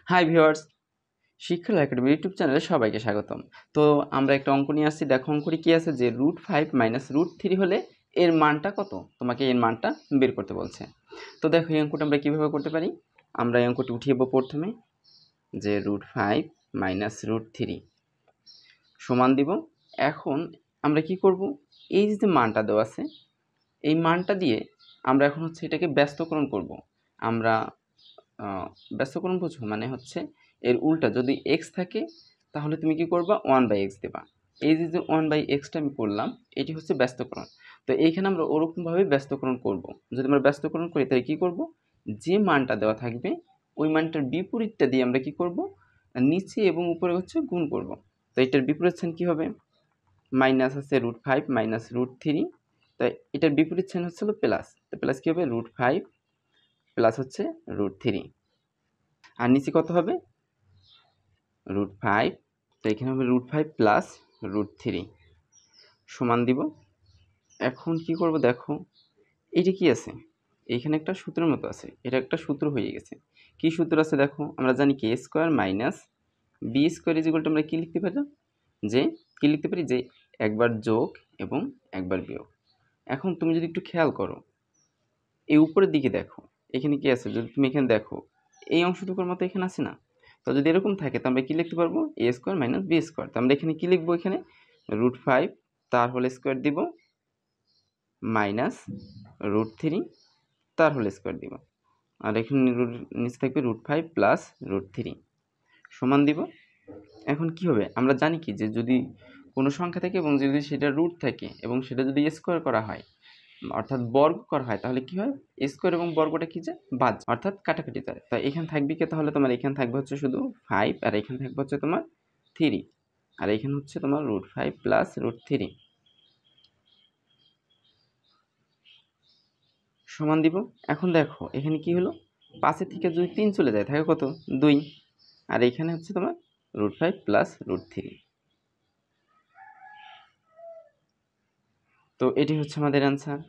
Hi viewers, শিক্ষা academy YouTube চ্যানেলে সবাইকে স্বাগতম। তো আমরা একটা অঙ্ক নিয়ে আসছি। দেখো অঙ্কটি কি আছে যে √5 - √3 হলে এর মানটা কত, তোমাকে এর মানটা বের করতে বলছে। তো দেখো এই অঙ্কটা আমরা কীভাবে করতে পারি। আমরা এই অঙ্কটি উঠিয়ে প্রথমে যে √5 - √3 সমান দিব। এখন আমরা কি করব, এই যে মানটা দেওয়া আছে এই মানটা দিয়ে আমরা এখন হচ্ছে এটাকে ব্যস্তকরণ করব। আমরা ব্যস্তকরণ বুঝো মানে হচ্ছে এর উল্টা যদি এক্স থাকে তাহলে তুমি কি করবা 1/x দেবা। এই যে 1/xটা আমি করলাম এটি হচ্ছে ব্যস্তকরণ। তো এইখানে আমরা ওরকমভাবে ব্যস্তকরণ করব। যদি আমরা ব্যস্তকরণ করি তাহলে কী করব, যে মানটা দেওয়া থাকবে ওই মানটার বিপরীতটা দিয়ে আমরা কি করব, নিচে এবং উপরে হচ্ছে গুণ করব। তো এটার বিপরীত চিহ্ন কী হবে, মাইনাস আছে √5 - √3, তাই এটার বিপরীত চিহ্ন হচ্ছে প্লাস। তো প্লাস কী হবে, √5 প্লাস হচ্ছে √3, আর নিচে কত হবে √5। তো এখানে হবে √5 প্লাস √3 সমান দিব। এখন কি করব, দেখো এটা কি আছে, এইখানে একটা সূত্রের মতো আছে, এটা একটা সূত্র হয়ে গেছে। কি সূত্র আছে দেখো, আমরা জানি কি a² - b² আমরা কি লিখতে পারি, যে একবার যোগ এবং একবার বিয়োগ। এখন তুমি যদি একটু খেয়াল করো এই উপরের দিকে দেখো, এখানে কি আছে, যদি তুমি এখানে দেখো এই অংশটুকুর মতো এখানে আছে না। তো যদি এরকম থাকে তো আমরা কী লিখতে পারবো, a² - b²। তো আমরা এখানে কী লিখবো, এখানে √5 তার হোল স্কোয়ার দিব মাইনাস √3 তার হোল স্কোয়ার দিব, আর এখানে নিচে থাকবে √5 প্লাস √3 সমান দিব। এখন কি হবে, আমরা জানি কি যে যদি কোনো সংখ্যা থাকে এবং যদি সেটা রুট থাকে এবং সেটা যদি স্কোয়ার করা হয় অর্থাৎ বর্গ করা হয় তাহলে কি হয়, স্কোয়ার এবং বর্গটা কি যায়, বাদ, অর্থাৎ কাটাকাটি যায়। তো এখানে থাকবে কি, তাহলে তোমার এখানে থাকবে হচ্ছে শুধু 5 আর এখানে থাকবে হচ্ছে তোমার 3, আর এখানে হচ্ছে তোমার √5 প্লাস √3 সমান দিব। এখন দেখো এখানে কি হলো, 5 থেকে যদি 3 চলে যায় থাকে কত, 2, আর এখানে হচ্ছে তোমার √5 প্লাস √3। তো এটি হচ্ছে আমাদের অ্যান্সার।